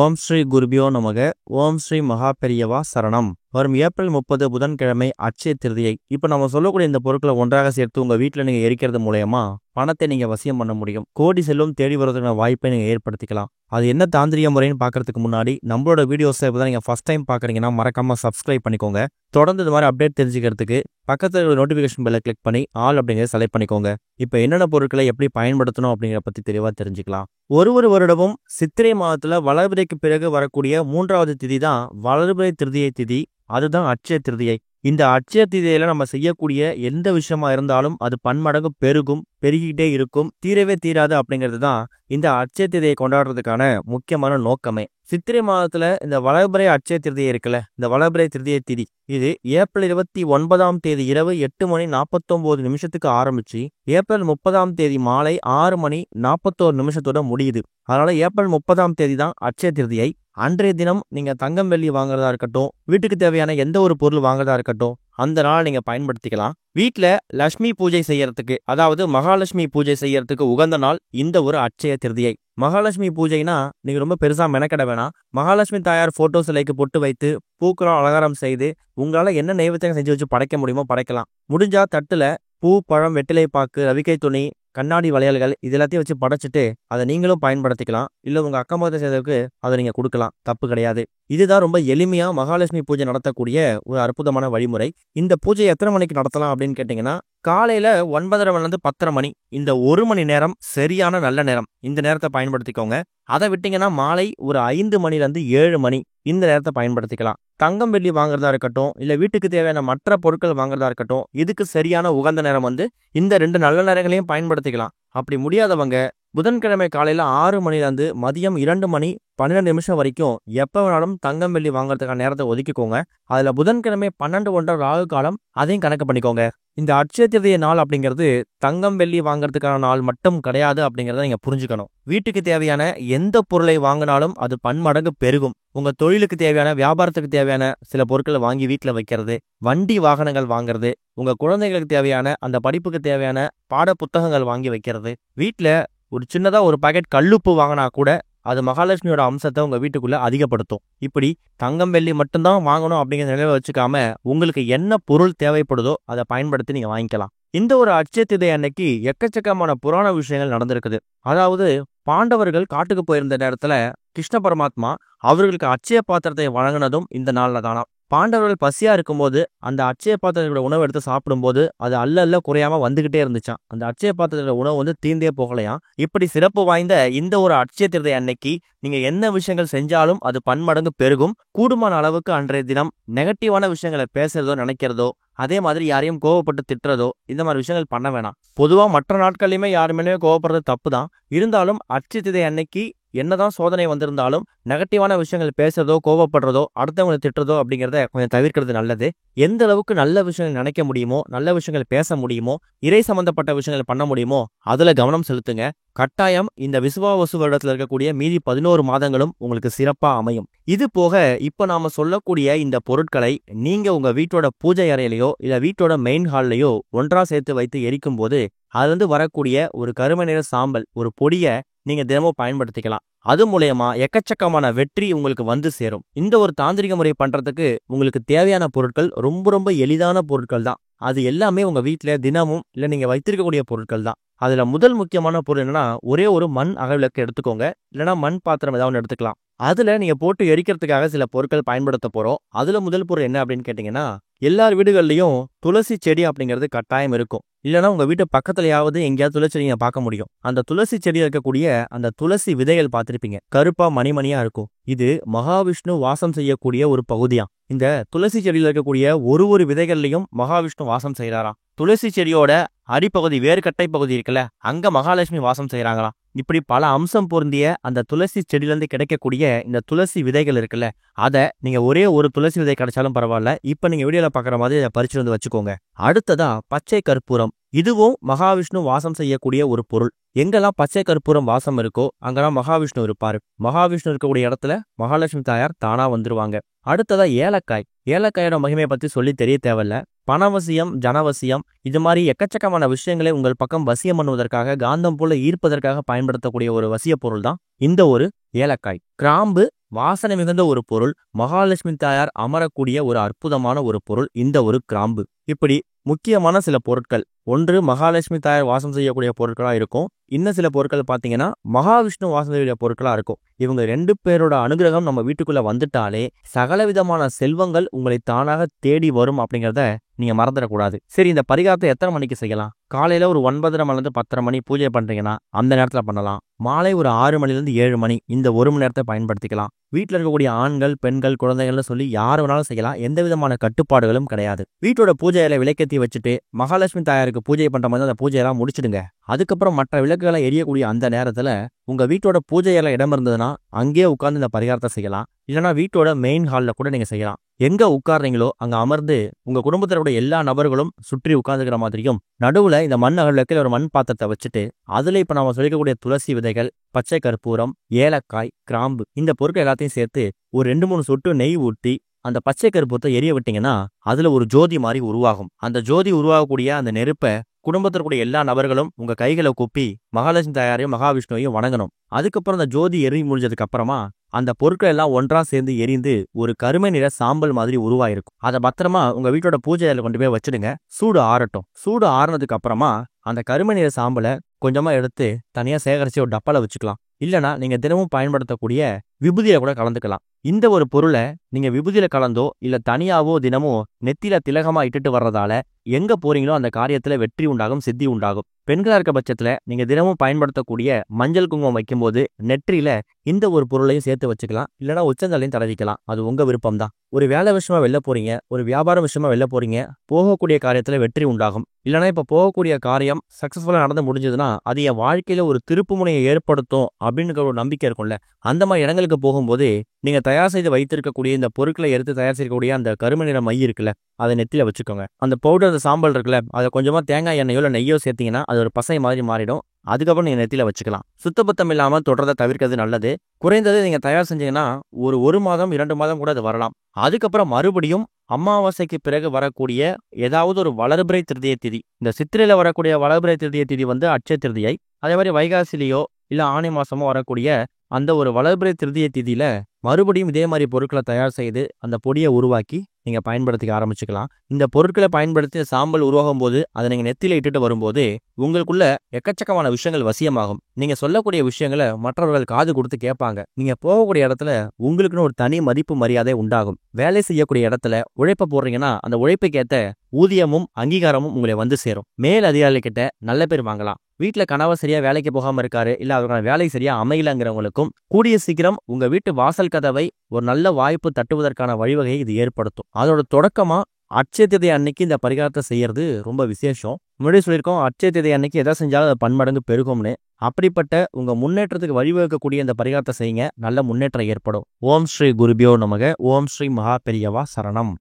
ஓம் ஸ்ரீ குருபியோ நமக. ஓம் ஸ்ரீ மகா பெரியவா சரணம். வரும் ஏப்ரல் 30 புதன்கிழமை அட்சய திருதியை. இப்போ நம்ம சொல்லக்கூடிய இந்த பொருட்களை ஒன்றாக சேர்த்து உங்கள் வீட்டில் நீங்கள் எரிக்கிறது மூலயமா பணத்தை நீங்கள் வசியம் பண்ண முடியும். கோடி செல்வம் தேடி வருவதற்கான வாய்ப்பை நீங்கள் ஏற்படுத்திக்கலாம். அது என்ன தாந்திரிக முறைன்னு பார்க்கறதுக்கு முன்னாடி நம்மளோட வீடியோஸை இப்போ தான் நீங்கள் ஃபஸ்ட் டைம் பார்க்குறீங்கன்னா மறக்காமல் சப்ஸ்கிரைப் பண்ணிக்கோங்க. தொடர்ந்து இது மாதிரி அப்டேட் தெரிஞ்சுக்கிறதுக்கு பக்கத்தில் இருக்கிற நோட்டிஃபிகேஷன் பெல்லை கிளிக் பண்ணி ஆல் அப்படிங்கிறத செலக்ட் பண்ணிக்கோங்க. இப்போ என்னென்ன பொருட்களை எப்படி பயன்படுத்தணும் அப்படிங்கிறத பற்றி தெளிவாக தெரிஞ்சுக்கலாம். ஒரு வருடமும் சித்திரை மாதத்தில் வளர்பிறைக்கு பிறகு வரக்கூடிய 3வது திதி தான் வளர்பிறை திருதியை திதி. அதுதான் அட்சய திருதியை. இந்த அட்சய திருதியில நம்ம செய்யக்கூடிய எந்த விஷயமா இருந்தாலும் அது பன்மடங்கு பெருகும், பெருகிட்டே இருக்கும், தீரவே தீராது அப்படிங்கிறது தான் இந்த அட்சய திருதியை கொண்டாடுறதுக்கான முக்கியமான நோக்கமே. சித்திரை மாதத்துல இந்த வளர்பிறை அட்சய திருதியை இருக்குல்ல, இந்த வளர்பிறை திருதியை திதி இது ஏப்ரல் 29ஆம் தேதி இரவு 8:49 ஆரம்பிச்சு ஏப்ரல் 30ஆம் தேதி மாலை 6:41 முடியுது. அதனால ஏப்ரல் 30ஆம் தேதி தான் அட்சய திருதியை. அன்றைய தினம் நீங்க தங்கம் வெள்ளி வாங்குறதா இருக்கட்டும், வீட்டுக்கு தேவையான எந்த ஒரு பொருள் வாங்குறதா இருக்கட்டும், அந்த நாள் நீங்க பயன்படுத்திக்கலாம். வீட்டில் லட்சுமி பூஜை செய்யறதுக்கு, அதாவது மகாலட்சுமி பூஜை செய்யறதுக்கு உகந்த நாள் இந்த ஒரு அட்சய திருதியை. மகாலட்சுமி பூஜைனா நீங்க ரொம்ப பெருசா மெனக்கெட வேணாம். மகாலட்சுமி தாயார் போட்டோ சிலைக்கு பொட்டு வைத்து பூக்களும் அலங்காரம் செய்து உங்களால என்ன நைவேத்தியம் செஞ்சு வச்சு படைக்க முடியுமோ படைக்கலாம். முடிஞ்சா தட்டுல பூ, பழம், வெற்றிலை பாக்கு, ரவிக்கை துணி, கண்ணாடி வளையல்கள் இது எல்லாத்தையும் வச்சு படைச்சிட்டு அதை நீங்களும் பயன்படுத்திக்கலாம். இல்லை உங்க அக்கம் பக்கத்து செய்ததுக்கு அதை நீங்க கொடுக்கலாம், தப்பு கிடையாது. இதுதான் ரொம்ப எளிமையா மகாலட்சுமி பூஜை நடத்தக்கூடிய ஒரு அற்புதமான வழிமுறை. இந்த பூஜை எத்தனை மணிக்கு நடத்தலாம் அப்படின்னு கேட்டீங்கன்னா, காலையில 9:30 மணிலேருந்து 10:30 மணி, இந்த 1 மணி நேரம் சரியான நல்ல நேரம். இந்த நேரத்தை பயன்படுத்திக்கோங்க. அதை விட்டீங்கன்னா மாலை ஒரு 5 மணிலேருந்து 7 மணி இந்த நேரத்தை பயன்படுத்திக்கலாம். தங்கம் வெள்ளி வாங்குறதா இருக்கட்டும், இல்லை வீட்டுக்கு தேவையான மற்ற பொருட்கள் வாங்குறதா இருக்கட்டும், இதுக்கு சரியான உகந்த நேரம் இந்த 2 நல்ல நேரங்களையும் பயன்படுத்திக்கலாம். அப்படி முடியாதவங்க புதன்கிழமை காலையில 6 மணிலேருந்து மதியம் 2 மணி 12 நிமிஷம் வரைக்கும் எப்போ வேணாலும் தங்கம் வெள்ளி வாங்குறதுக்கான நேரத்தை ஒதுக்கிக்கோங்க. அதுல புதன்கிழமை 12:01 ராகு காலம், அதையும் கணக்கு பண்ணிக்கோங்க. இந்த அட்சய திருதியை நாள் அப்படிங்கிறது தங்கம் வெள்ளி வாங்குறதுக்கான நாள் மட்டும் கிடையாது அப்படிங்கிறத நீங்க புரிஞ்சுக்கணும். வீட்டுக்கு தேவையான எந்த பொருளை வாங்கினாலும் அது பன்மடங்கு பெருகும். உங்க தொழிலுக்கு தேவையான, வியாபாரத்துக்கு தேவையான சில பொருட்களை வாங்கி வீட்டில் வைக்கிறது, வண்டி வாகனங்கள் வாங்குறது, உங்க குழந்தைகளுக்கு தேவையான அந்த படிப்புக்கு தேவையான பாட புத்தகங்கள் வாங்கி வைக்கிறது, வீட்டில் ஒரு சின்னதா ஒரு பாக்கெட் கல்லுப்பு வாங்கினா கூட அது மகாலட்சுமியோட அம்சத்தை உங்க வீட்டுக்குள்ள அதிகப்படுத்தும். இப்படி தங்கம் வெள்ளி மட்டும்தான் வாங்கணும் அப்படிங்கிற நிலையை வச்சுக்காம உங்களுக்கு என்ன பொருள் தேவைப்படுதோ அதை பயன்படுத்தி நீங்க வாங்கிக்கலாம். இந்த ஒரு அட்சய திருதியை அன்னைக்கு எக்கச்சக்கமான புராண விஷயங்கள் நடந்திருக்குது. அதாவது பாண்டவர்கள் காட்டுக்கு போயிருந்த நேரத்துல கிருஷ்ண பரமாத்மா அவர்களுக்கு அட்சய பாத்திரத்தை வழங்கினதும் இந்த நாள்ல தானா. பாண்டவர்கள் பசியா இருக்கும்போது அந்த அட்சய பாத்திரத்தோட உணவு எடுத்து சாப்பிடும்போது அது அல்ல குறையாம வந்துகிட்டே இருந்துச்சான். அந்த அட்சய பாத்திரத்தோட உணவு தீர்ந்தே போகலையாம். இப்படி சிறப்பு வாய்ந்த இந்த ஒரு அட்சய திருதியை அன்னைக்கு நீங்க என்ன விஷயங்கள் செஞ்சாலும் அது பன்மடங்கு பெருகும். கூடுமான அளவுக்கு அன்றைய தினம் நெகட்டிவான விஷயங்களை பேசுறதோ நினைக்கிறதோ, அதே மாதிரி யாரையும் கோவப்பட்டு திட்டுறதோ, இந்த மாதிரி விஷயங்கள் பண்ண வேணாம். பொதுவா மற்ற நாட்கள்லையுமே யாருமே கோவப்படுறது தப்பு தான். இருந்தாலும் அட்சய திருதியை அன்னைக்கு என்னதான் சோதனை வந்திருந்தாலும் நெகட்டிவான விஷயங்கள் பேசுறதோ, கோவப்படுறதோ, அடுத்தவங்களை திட்டுறதோ அப்படிங்கிறத கொஞ்சம் தவிர்க்கிறது நல்லது. எந்த அளவுக்கு நல்ல விஷயங்கள் நினைக்க முடியுமோ, நல்ல விஷயங்கள் பேச முடியுமோ, இறை சம்பந்தப்பட்ட விஷயங்கள் பண்ண முடியுமோ அதுல கவனம் செலுத்துங்க. கட்டாயம் இந்த விசுவாவசு வருடத்தில் இருக்கக்கூடிய மீதி 11 மாதங்களும் உங்களுக்கு சிறப்பா அமையும். இது போக இப்ப நாம சொல்லக்கூடிய இந்த பொருட்களை நீங்க உங்க வீட்டோட பூஜை அறையிலையோ இல்ல வீட்டோட மெயின் ஹால்லையோ ஒன்றா சேர்த்து வைத்து எரிக்கும் போது அது வரக்கூடிய ஒரு கருமை நிற சாம்பல், ஒரு பொடியை நீங்க தினமும் பயன்படுத்திக்கலாம். அது மூலயமா எக்கச்சக்கமான வெற்றி உங்களுக்கு சேரும். இந்த ஒரு தாந்திரிக முறை பண்றதுக்கு உங்களுக்கு தேவையான பொருட்கள் ரொம்ப எளிதான பொருட்கள் தான். அது எல்லாமே உங்க வீட்டுல தினமும் இல்ல நீங்க வைத்திருக்கக்கூடிய பொருட்கள் தான். அதுல முதல் முக்கியமான பொருள் என்னன்னா, ஒரே ஒரு மண் அகவிளக்கு எடுத்துக்கோங்க. இல்லைன்னா மண் பாத்திரம் ஏதாவது எடுத்துக்கலாம். அதுல நீங்க போட்டு எரிக்கிறதுக்காக சில பொருட்கள் பயன்படுத்த போறோம். அதுல முதல் பொருள் என்ன அப்படின்னு கேட்டீங்கன்னா, எல்லார் வீடுகள்லயும் துளசி செடி அப்படிங்கிறது கட்டாயம் இருக்கும். இல்லைன்னா உங்க வீட்டு பக்கத்துலயாவது எங்கேயாவது துளசி செடி பார்க்க முடியும். அந்த துளசி செடியில் இருக்கக்கூடிய அந்த துளசி விதைகள் பார்த்திருப்பீங்க, கருப்பா மணிமணியா இருக்கும். இது மகாவிஷ்ணு வாசம் செய்யக்கூடிய ஒரு பகுதியா. இந்த துளசி செடியில் இருக்கக்கூடிய ஒரு விதைகள்லையும் மகாவிஷ்ணு வாசம் செய்யறாராம். துளசி செடியோட அடிப்பகுதி, வேர்க்கட்டை பகுதி இருக்குல்ல, அங்க மகாலட்சுமி வாசம் செய்யறாங்களாம். இப்படி பல அம்சம் பொருந்திய அந்த துளசி செடியிலிருந்து கிடைக்கக்கூடிய இந்த துளசி விதைகள் இருக்குல்ல, அதை நீங்க ஒரே ஒரு துளசி விதை கிடைச்சாலும் பரவாயில்ல, இப்ப நீங்க வீடியோல பாக்குற மாதிரி இதை பறிச்சு வந்து வச்சுக்கோங்க. அடுத்ததா பச்சை கற்பூரம். இதுவும் மகாவிஷ்ணு வாசம் செய்யக்கூடிய ஒரு பொருள். எங்கெல்லாம் பச்சை கற்பூரம் வாசம் இருக்கோ அங்கெல்லாம் மகாவிஷ்ணு இருப்பாரு. மகாவிஷ்ணு இருக்கக்கூடிய இடத்துல மகாலட்சுமி தாயார் தானா வந்துருவாங்க. அடுத்ததா ஏலக்காய். ஏலக்காயோட மகிமையை பத்தி சொல்லி தெரிய தேவையில்ல. பணவசியம், ஜனவசியம், இது மாதிரி எக்கச்சக்கமான விஷயங்களை உங்கள் பக்கம் வசியம் பண்ணுவதற்காக, காந்தம் போல ஈர்ப்பதற்காக பயன்படுத்தக்கூடிய ஒரு வசிய பொருள் தான் இந்த ஒரு ஏலக்காய். கிராம்பு, வாசனை மிகுந்த ஒரு பொருள், மகாலட்சுமி தாயார் அமரக்கூடிய ஒரு அற்புதமான ஒரு பொருள் இந்த ஒரு கிராம்பு. இப்படி முக்கியமான சில பொருட்கள், ஒன்று மகாலட்சுமி தாயார் வாசம் செய்யக்கூடிய பொருட்களா இருக்கும், இன்னும் சில பொருட்கள் பார்த்தீங்கன்னா மகாவிஷ்ணு வாசம் செய்யக்கூடிய பொருட்களா இருக்கும். இவங்க 2 பேரோட அனுகிரகம் நம்ம வீட்டுக்குள்ள வந்துட்டாலே சகலவிதமான செல்வங்கள் உங்களை தானாக தேடி வரும் அப்படிங்கிறத நீங்க மறந்துடக்கூடாது. சரி, இந்த பரிகாரத்தை எத்தனை மணிக்கு செய்யலாம்? காலையில ஒரு 9:30 மணிலேருந்து 10:30 மணி பூஜை பண்றீங்கன்னா அந்த நேரத்துல பண்ணலாம். மாலை ஒரு 6 மணிலேருந்து 7 மணி இந்த 1 மணி நேரத்தை பயன்படுத்திக்கலாம். வீட்டில் இருக்கக்கூடிய ஆண்கள், பெண்கள், குழந்தைகள்னு சொல்லி யார் வேணாலும் செய்யலாம். எந்த விதமான கட்டுப்பாடுகளும் கிடையாது. வீட்டோட பூஜை அறையில விளக்கேத்தி வச்சுட்டு மகாலட்சுமி தாயாருக்கு பூஜை பண்ற மாதிரி அந்த பூஜையெல்லாம் முடிச்சிடுங்க. அதுக்கப்புறம் மற்ற விளக்குகளை எரியக்கூடிய அந்த நேரத்துல உங்க வீட்டோட பூஜை அறை இடம் இருந்ததுன்னா அங்கேயே உட்கார்ந்து இந்த பரிகாரத்தை செய்யலாம். இல்லைன்னா வீட்டோட மெயின் ஹால்ல கூட நீங்க செய்யலாம். எங்க உட்கார்றீங்களோ அங்க அமர்ந்து உங்க குடும்பத்தினுடைய எல்லா நபர்களும் சுற்றி உட்கார்ந்துக்கிற மாதிரியும் நடுவுல இந்த மண் அகல் ஒரு மண் பாத்திரத்தை வச்சுட்டு அதுல இப்ப நம்ம சொல்லிக்கக்கூடிய துளசி விதைகள், பச்சை கற்பூரம், ஏலக்காய், கிராம்பு இந்த பொருட்கள் எல்லாத்தையும் சேர்த்து ஒரு 2-3 சொட்டு நெய் ஊற்றி அந்த பச்சை கற்பூரத்தை எரிய விட்டீங்கன்னா அதுல ஒரு ஜோதி மாதிரி உருவாகும். அந்த ஜோதி உருவாகக்கூடிய அந்த நெருப்பை குடும்பத்திற்குரிய எல்லா நபர்களும் உங்க கைகளை கூப்பி மகாலட்சுமி தாயாரையும் மகாவிஷ்ணுவையும் வணங்கணும். அதுக்கப்புறம் அந்த ஜோதி எரி முடிஞ்சதுக்கு அப்புறமா அந்த பொருட்கள் எல்லாம் ஒன்றா சேர்ந்து எரிந்து ஒரு கருமை நிற சாம்பல் மாதிரி உருவாயிருக்கும். அதை பத்திரமா உங்க வீட்டோட பூஜை அறையில கொண்டு போய் வச்சிடுங்க. சூடு ஆறட்டும். சூடு ஆறுனதுக்கு அப்புறமா அந்த கருமை நிற சாம்பலை கொஞ்சமா எடுத்து தனியா சேகரிச்சு ஒரு டப்பால வச்சுக்கலாம். இல்லைன்னா நீங்க தினமும் பயன்படுத்தக்கூடிய விபூதியில கூட கலந்துக்கலாம். இந்த ஒரு பொருளை நீங்க விபூதியில கலந்தோ இல்ல தனியாவோ தினமும் நெத்தியில திலகமா இட்டுட்டு வர்றதால எங்க போறீங்களோ அந்த காரியத்துல வெற்றி உண்டாகும், சித்தி உண்டாகும். பெண்களா இருக்க பட்சத்துல நீங்க தினமும் பயன்படுத்தக்கூடிய மஞ்சள் குங்குமம் வைக்கும்போது நெற்றியில இந்த ஒரு பொருளையும் சேர்த்து வச்சுக்கலாம். இல்லைன்னா உச்சந்தலையும் தடவிக்கலாம். அது உங்க விருப்பம் தான். ஒரு வேலை விஷயமா வெளில போறீங்க, ஒரு வியாபாரம் விஷயமா வெளில போறீங்க, போகக்கூடிய காரியத்துல வெற்றி உண்டாகும். இல்லைன்னா இப்ப போகக்கூடிய காரியம் சக்சஸ்ஃபுல்லா நடந்து முடிஞ்சதுன்னா அது என் வாழ்க்கையில ஒரு திருப்பு முனையை ஏற்படுத்தும் அப்படின்னு ஒரு நம்பிக்கை இருக்கும்ல. அந்த மாதிரி இடங்களுக்கு போகும்போது நீங்க தயார் செய்து வைத்திருக்கக்கூடிய இந்த பொருட்களை எடுத்து தயார் செய்யக்கூடிய அந்த கருமை நிற மை இருக்குல்ல, அதை நெத்தியில வச்சுக்கோங்க. அந்த பவுடர், அந்த சாம்பல் இருக்குல்ல, அதை கொஞ்சமா தேங்காய் எண்ணெயோ இல்லை நெய்யோ சேர்த்தீங்கன்னா அது ஒரு பசை மாதிரி மாறிடும். அதுக்கப்புறம் நீங்க நெத்தியில வச்சுக்கலாம். சுத்தபத்தம் இல்லாம தொடர்றதை தவிர்க்கிறது நல்லது. குறைந்தது நீங்க தயார் செஞ்சீங்கன்னா ஒரு மாதம் 2 மாதம் கூட அது வரலாம். அதுக்கப்புறம் மறுபடியும் அமாவாசைக்கு பிறகு வரக்கூடிய ஏதாவது ஒரு வளர்பிறை திருதியை திதி, இந்த சித்திரையில வரக்கூடிய வளர்பிறை திருதியை திதி அட்சய திருதியை, அதே மாதிரி வைகாசிலேயோ இல்ல ஆணி மாசமோ வரக்கூடிய அந்த ஒரு வளர்பிறை திருதியை திதியில மறுபடியும் இதே மாதிரி பொருட்களை தயார் செய்து அந்த பொடியை உருவாக்கி நீங்க பயன்படுத்திக்க ஆரம்பிச்சுக்கலாம். இந்த பொருட்களை பயன்படுத்தி சாம்பல் உருவாகும் போது அதை நீங்க நெத்தியில இட்டுட்டு வரும்போது உங்களுக்குள்ள எக்கச்சக்கமான விஷயங்கள் வசியமாகும். நீங்க சொல்லக்கூடிய விஷயங்களை மற்றவர்கள் காது கொடுத்து கேட்பாங்க. நீங்க போகக்கூடிய இடத்துல உங்களுக்குன்னு ஒரு தனி மதிப்பு மரியாதை உண்டாகும். வேலை செய்யக்கூடிய இடத்துல உழைப்ப போடுறீங்கன்னா அந்த உழைப்புக்கேத்த ஊதியமும் அங்கீகாரமும் உங்களை வந்து சேரும். மேல் அதிகாரிகிட்ட நல்ல பேர் வாங்கலாம். வீட்டுல கணவர் சரியா வேலைக்கு போகாம இருக்காரு, இல்ல அவருக்கான வேலை சரியா அமையலங்கிறவங்களுக்கும் கூடிய சீக்கிரம் உங்க வீட்டு வாசல் கதவை ஒரு நல்ல வாய்ப்பு தட்டுவதற்கான வழிவகையை இது ஏற்படுத்தும். அதோட தொடக்கமா அட்சய திதி அன்னைக்கு இந்த பரிகாரத்தை செய்யறது ரொம்ப விசேஷம். முன்னாடி சொல்லியிருக்கோம், அட்சய திதி அன்னைக்கு எதை செஞ்சாலும் அது பன்மடங்கு பெருகும்னு. அப்படிப்பட்ட உங்க முன்னேற்றத்துக்கு வழிவகுக்கக்கூடிய இந்த பரிகாரத்தை செய்யுங்க, நல்ல முன்னேற்றம் ஏற்படும். ஓம் ஸ்ரீ குருபியோ நமக. ஓம் ஸ்ரீ மகா பெரியவா சரணம்.